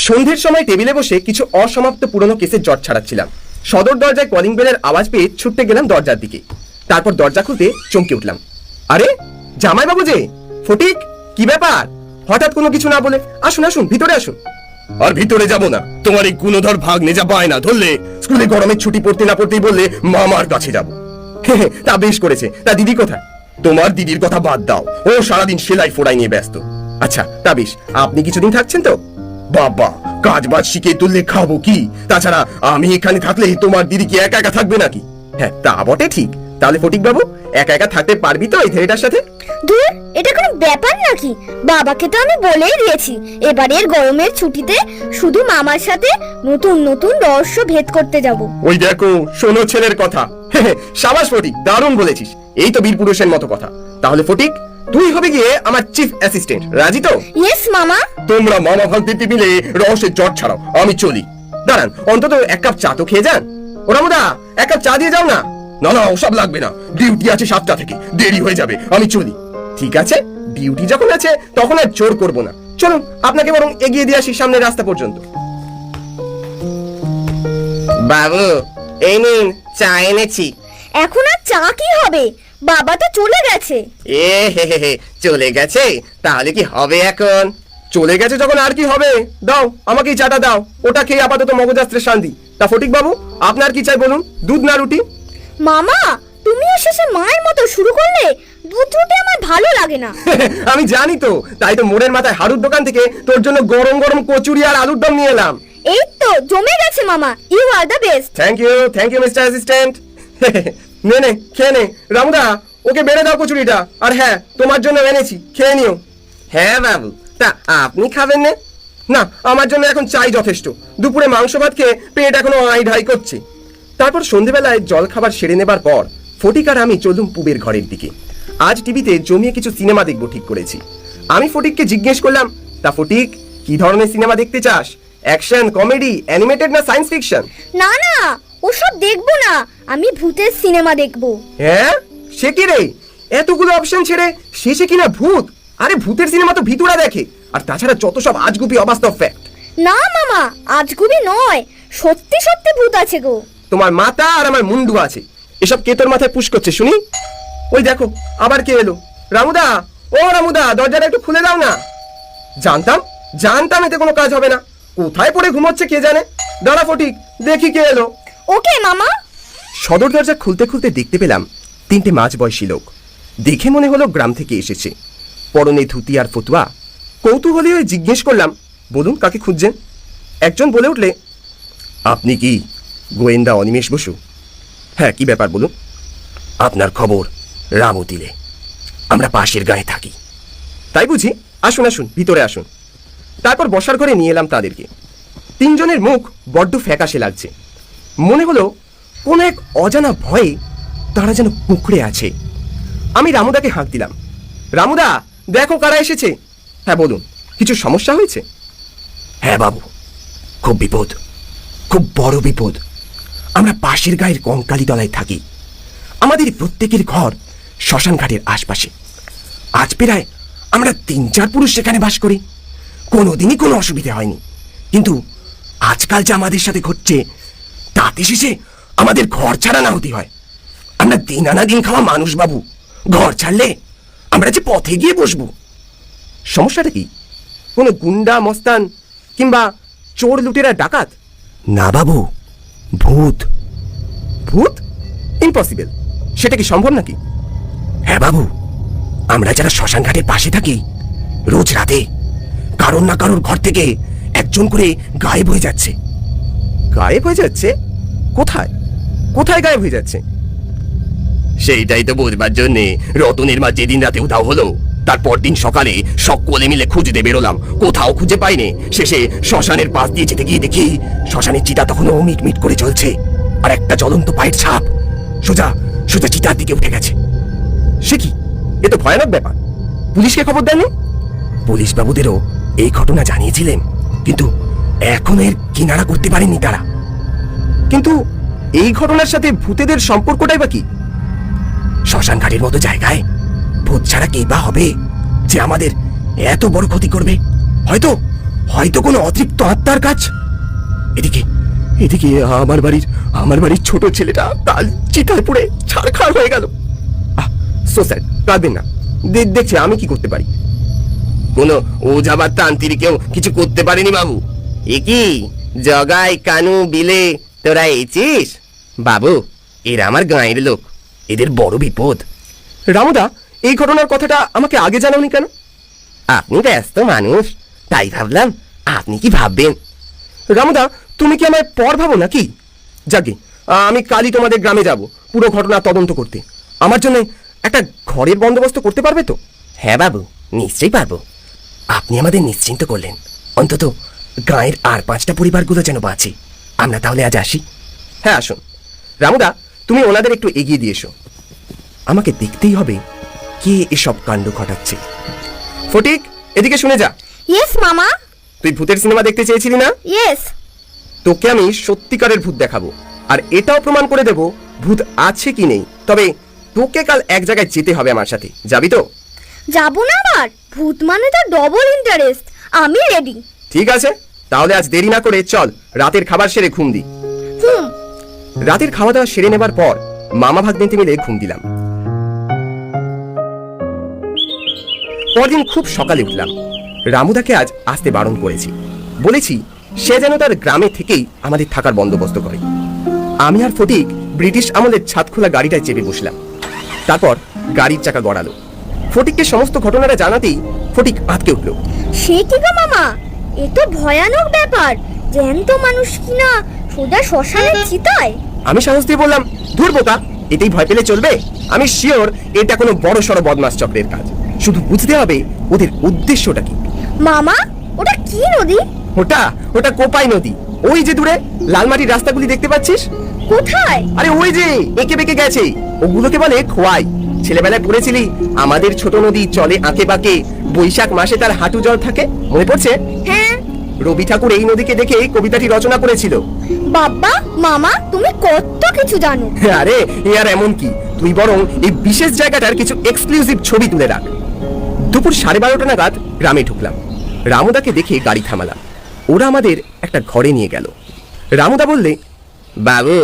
সন্ধ্যের সময় টেবিলে বসে কিছু অসমাপ্ত পুরনো কেসের জট ছাড়াচ্ছিলাম। সদর দরজায় কলিং বেলের আওয়াজ পেয়ে ছুটতে গেলাম দরজার দিকে। তারপর দরজা খুলতে চমকে উঠলাম। আরে জামাইবাবু যে! ফটিক, কি ব্যাপার? হঠাৎ কোনো কিছু না বলে আসুন আসুন, ভিতরে আসুন। আর ভিতরে যাব না, তোমার এই গুণধর ভাগ্নে যা বায়না ধরলে, স্কুলে গরমের ছুটি পড়তে না পড়তেই বললে মামার কাছে যাব। তা বেশ করেছে। তা দিদি কোথায়? তোমার দিদির কথা বাদ দাও, ও সারাদিন সেলাই ফোড়াই নিয়ে ব্যস্ত। আচ্ছা তা বেশ, আপনি কিছুদিন থাকছেন তো? বাবা, কাজ বাজ শিখে তুললে খাবো কি? তাছাড়া আমি এখানে থাকলে তোমার দিদি কি একা একা থাকবে নাকি? হ্যাঁ তা বটে ঠিক। তাহলে ফটিক বাবু, একা একা থাকতে পারবি তো এই ছেলেটার সাথে? দূর, এটা কোনো ব্যাপার নাকি? বাবাকে তো আমি বলেই দিয়েছি এবারের গরমের ছুটিতে শুধু মামার সাথে নতুন নতুন রহস্য ভেদ করতে যাব। ওই দেখো, শোনো ছেলের কথা। সাবাস ফটিক, দারুণ বলেছিস। এই তো বীর পুরুষের মতো কথা। তাহলে ফটিক, তুই হবে গিয়ে আমার চিফ অ্যাসিস্ট্যান্ট, রাজি তো? ইয়েস মামা। তোমরা মামা ভাগ্নে মিলে রহস্যের জট ছাড়াও, আমি চলি। দাঁড়ান, অন্তত এক কাপ চা তো খেয়ে যান। ও রামুদা, এক কাপ চা দিয়ে যাও না। না না, ওসব লাগবে না, ডিউটি আছে 7টা থেকে, দেরি হয়ে যাবে, আমি চলি। ঠিক আছে, ডিউটি যখন আছে তখন আর জোর করবো না। চলুন, আপনাকে বরং এগিয়ে দিয়ে আসি সামনের রাস্তা পর্যন্ত। বাবু, এই নিন চা এনেছি। এখন আর চা কি হবে? বাবা তো চলে গেছে। হে, চলে গেছে? তাহলে কি হবে এখন? চলে গেছে যখন আর কি হবে? দাও আমাকে এই চাটা দাও, ওটা খেয়ে আপাতত মগজাস্ত্রের শান্তি। তা ফটিক বাবু, আপনার কি চাই বলুন? দুধ না রুটি? মামা, তুমিও শেষে মায়ের মতো শুরু করলে। দুধ রুটি আমার ভালো লাগে না। আমি জানি তো, তাই তো মোড়ের মাথায় হাড়ুর দোকান থেকে তোর জন্য গরম গরম কচুরি আর আলুর দম নিয়ে এলাম। এই তো জমে গেছে মামা, you are the best. Thank you mister assistant. নে নে, খেয়ে নে। রামুদা, ওকে বেড়ে দাও কচুরিটা। আর হ্যাঁ, তোমার জন্য এনেছি, খেয়ে নিও। হ্যাঁ বাবু, তা আপনি খাবেন না? না, আমার জন্য এখন চাই যথেষ্ট। দুপুরে মাংস ভাত খেয়ে পেট এখনো আই ঢাই করছে। তারপর সন্ধেবেলায় জল খাবার সেরে নেবার পর ফটিক আর আমি চলুম পুবের ঘরের দিকে। আজ টিভিতে জমিয়ে কিছু সিনেমা দেখবো ঠিক করেছি। আমি ফটিককে জিজ্ঞেস করলাম, তা ফটিক, কি ধরনের সিনেমা দেখতে চাস? অ্যাকশন, কমেডি, অ্যানিমেটেড না সায়েন্স ফিকশন? না না, ওসব দেখবো না, আমি ভূতের সিনেমা দেখবো। হ্যাঁ, সে কি রে, এতগুলো অপশন ছেড়ে শেষে কিনা ভূত? আরে ভূতের সিনেমা তো ভিতুরা দেখে। আর তাছাড়া যত সব আজগুবি অবাস্তব ফ্যাক্ট। না মামা, আজগুবি নয়, সত্যি সত্যি ভূত আছে গো। তোমার মাথা আর আমার মুন্ডু আছে, এসব কে তোর মাথায় পুশ করছে শুনি? ওই দেখো, আবার কে এলো। রামুদা, ও রামুদা, দরজাটা একটু খুলে দাও না। জানতাম এতে কোনো কাজ হবে না। কোথায় পড়ে ঘুমোচ্ছে কে জানে। দাঁড়া ফটিক, দেখি কে এলো। ওকে মামা। সদর দরজা খুলতে খুলতে দেখতে পেলাম 3টে মাঝবয়সী লোক। দেখে মনে হলো গ্রাম থেকে এসেছে। পরনে ধুতি আর ফতুয়া। কৌতূহলী হয়ে জিজ্ঞেস করলাম, বলুন কাকে খুঁজছেন? একজন বলে উঠলে, আপনি কি গোয়েন্দা অনিমেষ বসু? হ্যাঁ, কি ব্যাপার বলুন। আপনার খবর রামতিলে, আমরা পাশের গায়ে থাকি। তাই বুঝি? আসুন আসুন, ভিতরে আসুন। তারপর বসার ঘরে নিয়ে এলাম তাদেরকে। 3 জনের মুখ বড্ড ফ্যাকাশে লাগছে। মনে হলো কোন এক অজানা ভয়ে তারা যেন কুঁকড়ে আছে। আমি রামুদাকে হাঁক দিলাম, রামুদা, দেখো কারা এসেছে। হ্যাঁ বলুন, কিছু সমস্যা হয়েছে? হ্যাঁ বাবু, খুব বিপদ, খুব বড় বিপদ। আমরা পাশের গায়ের কঙ্কালী তলায় থাকি। আমাদের প্রত্যেকের ঘর শ্মশান ঘাটের আশপাশে। আজ প্রায় আমরা 3-4 পুরুষ সেখানে বাস করি। কোনোদিনই কোনো অসুবিধা হয়নি, কিন্তু আজকাল যা আমাদের সাথে ঘটছে তাতে শেষে আমাদের ঘর ছাড়া না হতে হয়। আমরা দিন আনা দিন খাওয়া মানুষ বাবু, ঘর ছাড়লে আমরা যে পথে গিয়ে বসবো। সমস্যাটা কি? কোনো গুন্ডা মস্তান কিংবা চোর লুটেরা ডাকাত? না বাবু, ভূত। ভূত? ইম্পসিবল। সেটা কি সম্ভব নাকি? হ্যাঁ বাবু, আমরা যারা শ্মশান ঘাটের পাশে থাকি, রোজ রাতে কারোর না কারোর ঘর থেকে একজন করে গায়েব হয়ে যাচ্ছে। গায়েব হয়ে যাচ্ছে? কোথায় কোথায় গায়েব হয়ে যাচ্ছে? সেইটাই তো বুঝবার জন্যে রতনের মা যেদিন রাতে উধাও হলো, তারপর দিন সকালে সকলে মিলে খুঁজতে বেরোলাম, কোথাও খুঁজে পাইনি। শেষে শ্মশানের পাশ দিয়ে যেতে গিয়ে দেখি শ্মশানের চিতা তখনও মিটমিট করে চলছে, আর একটা জ্বলন্ত পায়ের ছাপ সোজা সোজা চিতার দিকে উঠে গেছে। সে কি? এ তো ভয়ানক ব্যাপার। পুলিশকে খবর দেননি? পুলিশ বাবুদেরও এই ঘটনা জানিয়েছিলেন, কিন্তু এখন এর কিনারা করতে পারেননি তারা। কিন্তু এই ঘটনার সাথে ভূতেদের সম্পর্কটাই বা কি? শ্মশান ঘাটের মতো জায়গায় ভূত ছাড়া কে বা হবে যে আমাদের এত বড় ক্ষতি করবে? হয়তো হয়তো কোনো অতৃপ্ত আত্মার কাজ। এদিকে এদিকে আমার বাড়ির ছোট ছেলেটা কাল চিতায় পুড়ে ছারখার হয়ে গেল। সো স্যার, কাঁদবেন না, দেখছি আমি কি করতে পারি। কোনো ওঝা বা তান্ত্রিকেও কিছু করতে পারেনি বাবু। এ কি জগাই কানু বিলে তোরা এসেছিস? বাবু, এরা আমার গাঁয়ের লোক, এদের বড় বিপদ। রামুদা, এই ঘটনার কথাটা আমাকে আগে জানাওনি কেন? আপনি ব্যস্ত মানুষ, তাই ভাবলাম আপনি কি ভাববেন। রামুদা, তুমি কি আমায় পর ভাবো নাকি? যাকে আমি কালই তোমাদের গ্রামে যাব পুরো ঘটনা তদন্ত করতে। আমার জন্য একটা ঘরের বন্দোবস্ত করতে পারবে তো? হ্যাঁ বাবু, নিশ্চয়ই পারবো। আপনি আমাদের নিশ্চিন্ত করলেন। অন্তত গাঁয়ের আর 5টা পরিবারগুলো যেন বাঁচে। আমরা তাহলে আজ আসি? হ্যাঁ, আসুন। রামুদা, তুমি ওনাদের একটু এগিয়ে দিয়ে এসো। আমাকে দেখতেই হবে কে এসব কাণ্ড ঘটাচ্ছে। ফটিক, এদিকে শুনে যা। ইয়েস মামা। তুই ভূতের সিনেমা দেখতে চেয়েছিলি না? ইয়েস। তোকে আমি সত্যিকারের ভূত দেখাবো, আর এটাও প্রমাণ করে দেব ভূত আছে কি নেই। তবে তোকে কাল এক জায়গায় যেতে হবে আমার সাথে, যাবি তো? যাবো না আবার? ভূত মানে তো ডবল ইন্টারেস্ট। আমি রেডি। ঠিক আছে, তাহলে আজ দেরি না করে চল রাতের খাবার সেরে ঘুম দি। রাতের খাওয়া দাওয়া সেরে নেবার পর মামা ভাগ্নিতে মিলে ঘুম দিলাম। পরদিন খুব সকালে উঠলাম। রামুদাকে আজ আসতে বারণ করেছি, বলেছি সে যেন তার গ্রামে থেকেই আমাদের থাকার বন্দোবস্ত করে। আমি আর ফটিক ব্রিটিশ আমলের ছাদ খোলা গাড়িটায় চেপে বসলাম। তারপর গাড়ির চাকা গড়ালো। ফটিককে সমস্ত ঘটনাটা জানাতেই ফটিক আঁতকে উঠল। সে কি গো মামা, এ তো ভয়ানক ব্যাপার। জ্যান্ত মানুষ কিনা সোজা শ্মশানের চিতায়। আমি সাহস দিয়ে বললাম, ধুর বোকা, এতেই ভয় পেলে চলবে? আমি শিওর এটা কোনো বড় সড়ো বদমাস চক্রের কাজ। শুধু বুঝতে হবে ওদের উদ্দেশ্যটা কি। মামা, ওটা কি নদী? ওটা কোপাই নদী। ওই যে দূরে লালমাটির রাস্তাগুলি দেখতে পাচ্ছিস? কোথায়? আরে ওই যে এঁকে বেঁকে গেছে, ওগুলোকে বলে খোয়াই। ছেলেবেলায় পড়েছিলি আমাদের ছোট নদী চলে আঁকে বাঁকে, বৈশাখ মাসে তার হাঁটু জল থাকে, মনে পড়ছে? হ্যাঁ। রবি ঠাকুর এই নদীকে দেখে কবিতাটি রচনা করেছিল। বাবা, মামা তুমি কত কিছু জানো। আরে আর এমন কি, তুই বরং এই বিশেষ জায়গাটার কিছু এক্সক্লুসিভ ছবি তুলে রাখ। দুপুর 12:30 নাগাদ গ্রামে ঢুকলাম। রামুদাকে দেখে গাড়ি থামালাম। ওরা আমাদের একটা ঘরে নিয়ে গেল। রামুদা বললে, বাবু,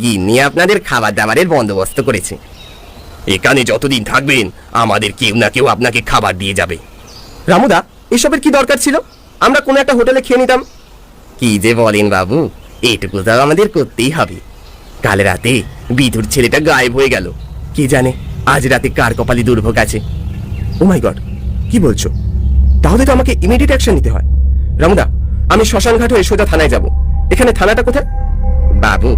গিন্নি আপনাদের খাবার দাবারের বন্দোবস্ত করেছে। এখানে যতদিন থাকবেন আমাদের কেউ না কেউ আপনাকে খাবার দিয়ে যাবে। রামুদা, এসবের কি দরকার ছিল? আমরা কোনো একটা হোটেলে খেয়ে নিতাম। কি যে বলেন বাবু, এটুকু তো আমাদের করতেই হবে। কাল রাতে বিধুর ছেলেটা গায়েব হয়ে গেল। কি জানে আজ রাতে কার কপালে দুর্ভোগ আছে। ও মাই গড, কি বলছো? তাহলে তো আমাকে ইমিডিয়েট অ্যাকশন নিতে হয়। রামুদা, আমি শ্মশান ঘাট হয়ে সোজা থানায় যাব। এখানে থানাটা কোথায়? বাবু,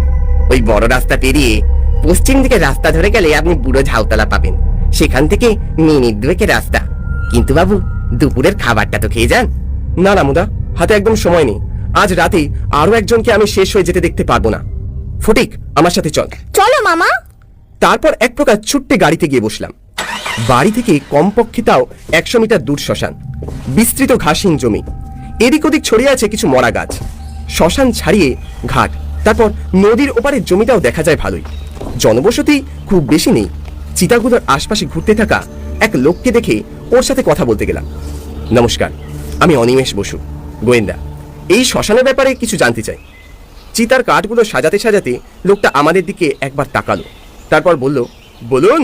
ওই বড় রাস্তা পেরিয়ে পশ্চিম দিকে রাস্তা ধরে গেলে আপনি বুড়ো ঝাউতলা পাবেন। সেখান থেকে মিনিট 2 রাস্তা। কিন্তু বাবু, দুপুরের খাবারটা তো খেয়ে যান। না রামুদা, হাতে একদম সময় নেই। আজ রাতে আরো একজনকে আমি শেষ হয়ে যেতে দেখতে পারবো না। ফটিক, আমার সাথে চল। চলো মামা। তারপর এক প্রকার ছুট্টে গাড়িতে গিয়ে বসলাম। বাড়ি থেকে কমপক্ষে তাও 100 মিটার দূর শ্মশান। বিস্তৃত ঘাসহীন জমি, এদিক ওদিক ছড়িয়ে আছে কিছু মরা গাছ। শ্মশান ছাড়িয়ে ঘাট, তারপর নদীর ওপারের জমিটাও দেখা যায় ভালোই। জনবসতি খুব বেশি নেই। চিতাগুলোর আশপাশে ঘুরতে থাকা এক লোককে দেখে ওর সাথে কথা বলতে গেলাম। নমস্কার, আমি অনিমেষ বসু, গোয়েন্দা। এই শ্মশানের ব্যাপারে কিছু জানতে চাই। চিতার কাঠগুলো সাজাতে সাজাতে লোকটা আমাদের দিকে একবার তাকালো, তারপর বলল, বলুন।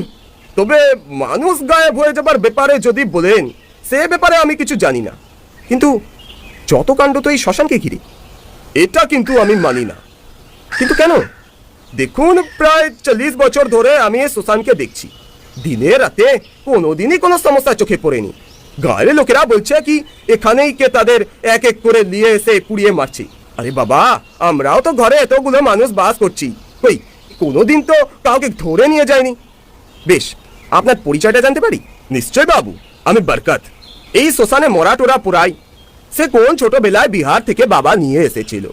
তবে মানুষ গায়েব হয়ে যাবার ব্যাপারে যদি বলেন, সে ব্যাপারে আমি কিছু জানি না। কিন্তু যত কাণ্ড তো এই শ্মশানকে ঘিরে। এটা কিন্তু আমি মানি না। কিন্তু কেন? দেখুন, প্রায় 40 বছর ধরে আমি এই শ্মশানকে দেখছি। দিনে রাতে কোনোদিনই কোনো সমস্যা চোখে পড়েনি। গায়ের লোকেরা বলছে কি এখানেই কে তাদের এক এক করে নিয়ে এসে পুড়িয়ে মারছি। আরে বাবা, আমরাও তো ঘরে এতগুলো মানুষ বাস করছি, ওই কোনোদিন তো কাউকে ধরে নিয়ে যায়নি। বেশ, আপনার পরিচয়টা জানতে পারি? নিশ্চয় বাবু, আমি বরকত। এই শ্মশানে মরা টোরা পুরাই। সে কোন ছোটবেলায় বিহার থেকে বাবা নিয়ে এসেছিল।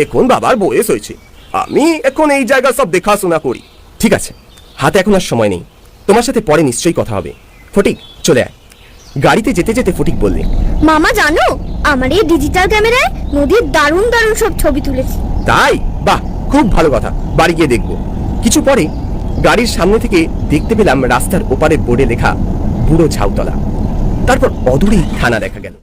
এখন বাবার বয়স হয়েছে। আমি এখন এই জায়গা সব দেখাশোনা করি। ঠিক আছে, হাতে এখন আর সময় নেই। তোমার সাথে পরে নিশ্চয়ই কথা হবে। ফটিক, চলে আয়। গাড়িতে যেতে যেতে ফটিক বললে, মামা জানো, আমার এই ডিজিটাল ক্যামেরায় নদীর দারুণ দারুণ সব ছবি তুলেছি। তাই? বাহ, খুব ভালো কথা। বাড়ি গিয়ে দেখবো। কিছু পরে গাড়ির সামনে থেকে দেখতে পেলাম রাস্তার ওপারে বোর্ডে লেখা বুড়ো ঝাউতলা। তারপর অদূরেই থানা দেখা গেল।